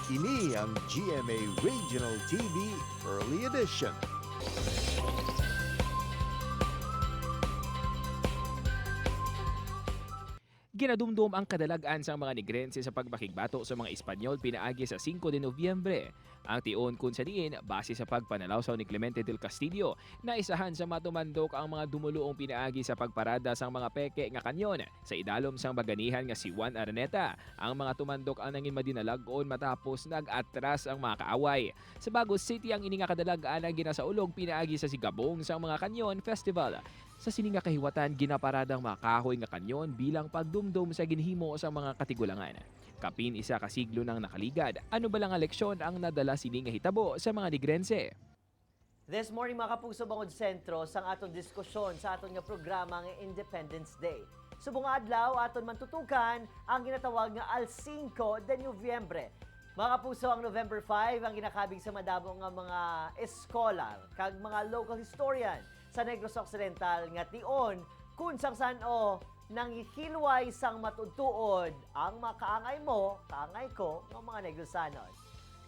Ini ang GMA Regional TV Early Edition. Ginadumdum ang kadalagan sa mga Negrense sa pagpakigbato sa mga Espanyol pinaagi sa 5 de Nobyembre. Ang tion kun sa diin base sa pagpanalawsaw ni Clemente del Castillo na isahan sa matumandok ang mga dumuluong pinaagi sa pagparada sang mga peke nga kanyon sa idalom sang baganihan nga si Juan Araneta. Ang mga tumandok ang nangin madinalagon matapos nag-atras ang mga kaaway. Sa Bago City ang ini nga kadalagaan ang ginasaulog pinaagi sa Sigabong sang mga kanyon festival. Sa sininga kahiwatan, ginaparadang mga kahoy nga kanyon bilang pagdumdum sa ginhimo sa mga katigulangan. Kapin isa ka siglo nang nakaligad, ano ba lang ang leksyon ang nadala sininga hitabo sa mga Negrense? This morning mga kapuso bangod sentro sang aton diskusyon sa aton nga programa nga Independence Day. Subong adlaw aton mantutukan ang ginatawag nga Al 5 de Nobyembre. Mga kapuso, ang November 5 ang ginakabig sa madamo nga mga eskolar kag mga local historian sa Negros Occidental nga tion kung sang saan-o nang ihilway sang matudtuod ang makaangay mo, kaangay ko, ng mga Negrosanos.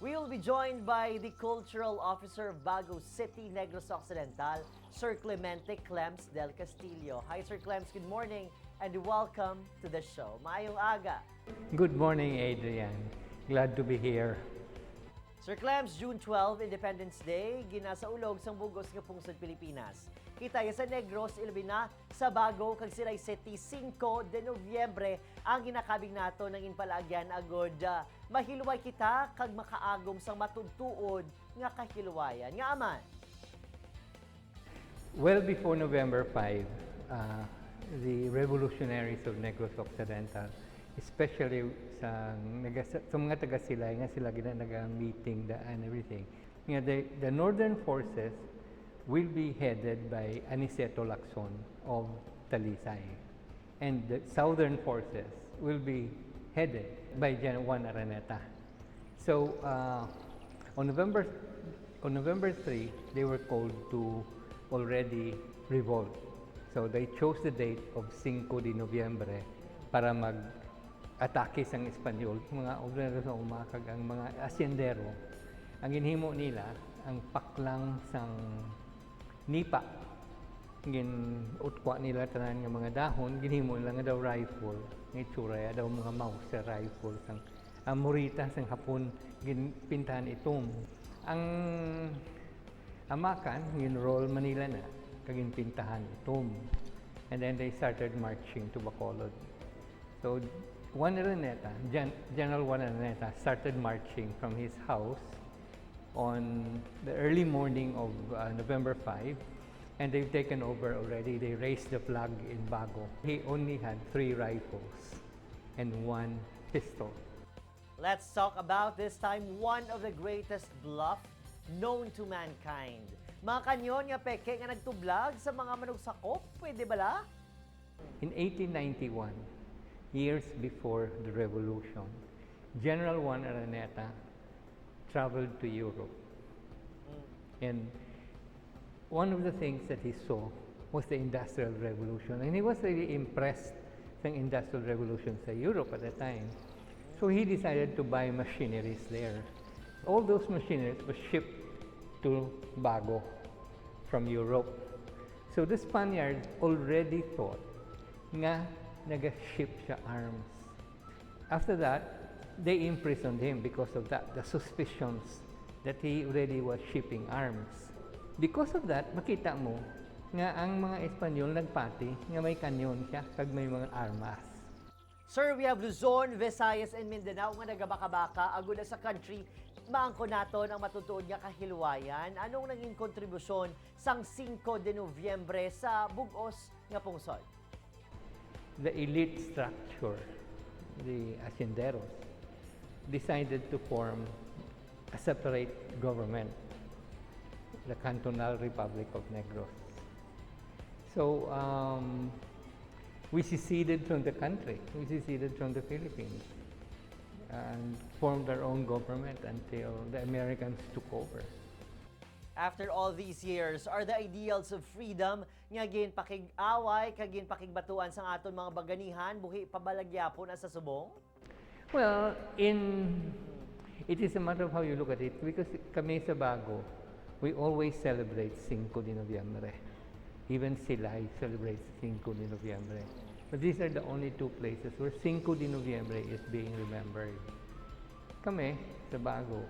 We will be joined by the Cultural Officer of Bago City, Negros Occidental, Sir Clemente del Castillo. Hi Sir Clems, good morning and welcome to the show. Maayong aga. Good morning, Adrian. Glad to be here. Sir Clems, June 12, Independence Day, ginasaulog sang bugos nga pungsod Pilipinas. Kita sa Negros, Ilbina, sa Bago, kag sila'y City 5 de Nobyembre, ang ginakabig nato ng inpalagyan agod mahilway kita kag makaagom sang matudtuod nga kahilwayan. Nga aman. Well before November 5, the revolutionaries of Negros Occidental, especially sa mga taga-Silay, nga sila nag-meeting and everything. The northern forces will be headed by Aniceto Lacson of Talisay. And the southern forces will be headed by Juan Araneta. So on November 3, they were called to already revolt. So they chose the date of 5 de Nobyembre para atake sang Espanyol, mga obrero sa umakag, ang mga asyendero. Ang ginhimo nila, ang paklang sang nipa. Utwa nila tanan nga mga dahon, ginhimo nila nga daw rifle, nga itsura daw mga Mauser rifle, sang morita sang hapon, ginpintahan itom. Ang amakan, ginroll Manila na, kaginpintahan itom. And then they started marching to Bacolod. So, General Juan Araneta started marching from his house on the early morning of November 5, and they've taken over already. They raised the flag in Bago. He only had 3 rifles and 1 pistol. Let's talk about this time one of the greatest bluff known to mankind. Mga kanyon nga peke nga nagtublag sa mga manugsakop, pwede bala? In 1891, years before the revolution, General Juan Araneta traveled to Europe. And one of the things that he saw was the Industrial Revolution. And he was really impressed sa Industrial Revolution sa Europe at the time. So he decided to buy machineries there. All those machineries were shipped to Bago from Europe. So the Spaniards already thought nga nag-ship siya arms. After that, they imprisoned him because of that, the suspicions that he already was shipping arms. Because of that, makita mo nga ang mga Espanyol nagpati nga may kanyon siya kag may mga armas. Sir, we have Luzon, Visayas, and Mindanao nga nagabaka-baka agud sa country. Maangko naton ang matutuod nga kahilwayan. Anong naging kontribusyon sang 5 de Nobyembre sa bugos nga pungsod? The elite structure, the hacienderos, decided to form a separate government, the Cantonal Republic of Negros. So we seceded from the country, we seceded from the Philippines, and formed our own government until the Americans took over. After all these years, are the ideals of freedom nga ginpakig-away kag ginpakigbatuan sang aton mga baganihan buhi pabalagyapon sa subong? Well, It is a matter of how you look at it because kami sa Bago, we always celebrate 5 de Noviembre. Even Silay celebrates 5 de Noviembre. But these are the only two places where 5 de Noviembre is being remembered. Kami sa Bago,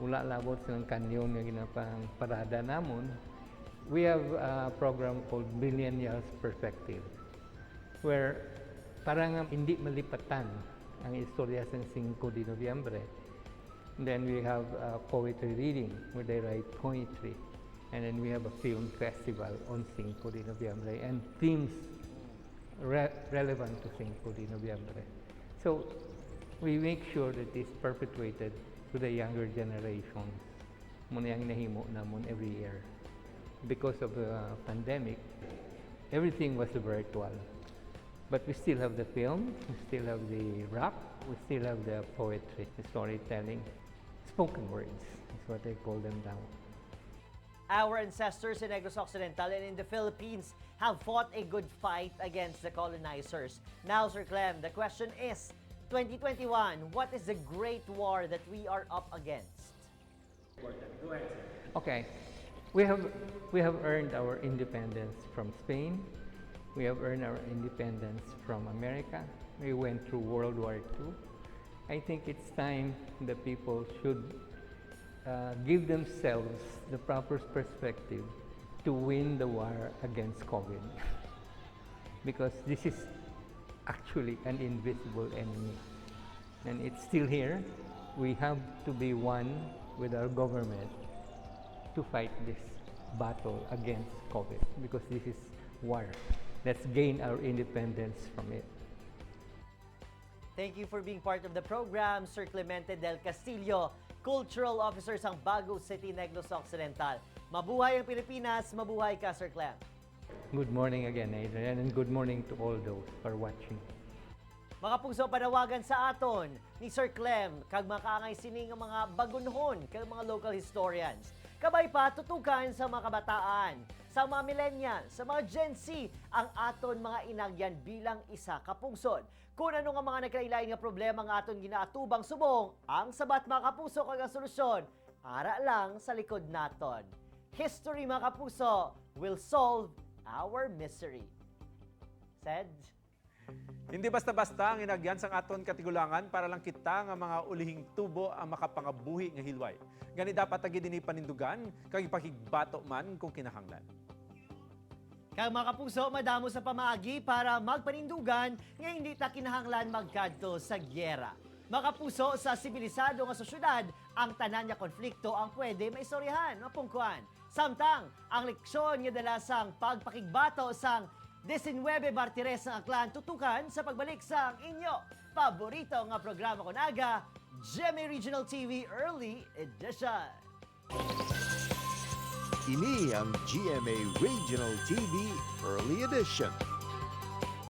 wala labot sa Mga Kanyon nga ginapang parada namon. We have a program called Millennials Perspective where parang hindi malipatan ang istorya sa 5 de Noviembre. And then we have a poetry reading where they write poetry. And then we have a film festival on 5 de Noviembre and themes relevant to 5 de Noviembre. So we make sure that it's perpetuated to the younger generations. Muna yung nahimo namon every year. Because of the pandemic, everything was virtual. But we still have the film, we still have the rap, we still have the poetry, the storytelling. Spoken words is what I call them now. Our ancestors in Negros Occidental and in the Philippines have fought a good fight against the colonizers. Now, Sir Clem, the question is, 2021, what is the great war that we are up against? Okay, we have earned our independence from Spain. We have earned our independence from America. We went through World War II. I think it's time the people should give themselves the proper perspective to win the war against COVID. Because this is actually an invisible enemy. And it's still here. We have to be one with our government to fight this battle against COVID because this is war. Let's gain our independence from it. Thank you for being part of the program, Sir Clemente del Castillo, Cultural Officer sa Bago City, Negros Occidental. Mabuhay ang Pilipinas, mabuhay ka, Sir Clem. Good morning again, Adrian, and good morning to all those who are watching. Mga puso, panawagan sa aton ni Sir Clem, kag makaangay sining ang mga bagunhon, kag mga local historians. Kabay pa, tutukan sa mga kabataan, sa mga millennials, sa mga Gen Z, ang aton mga inagyan bilang isa kapungsod. Kung ano nga mga nagkailain nga problema nga aton ginaatubang subong, ang sabat mga kapuso kag ang solusyon, ara lang sa likod naton. History mga kapuso will solve our misery. Said? Hindi basta-basta ang inagyan sang aton katigulangan para lang kita nga mga ulihing tubo ang makapangabuhi nga hilway. Gani dapat agi dinhi panindugan kag ipakigbato man kung kinahanglan. Kag mga kapuso, madamo sa pamaagi para magpanindugan nga hindi ta kinahanglan magkadto sa gyera. Mga kapuso, sa sibilisado nga sosyudad, ang tanan nga konflikto ang pwede maistoryahan, mapungkuan. Samtang, ang leksyon nga dala sang pagpakigbato sang 19 Martires ng Aklan tutukan sa pagbalik sa inyo paborito nga programa ko naga, GMA Regional TV Early Edition. Ini ang GMA Regional TV Early Edition.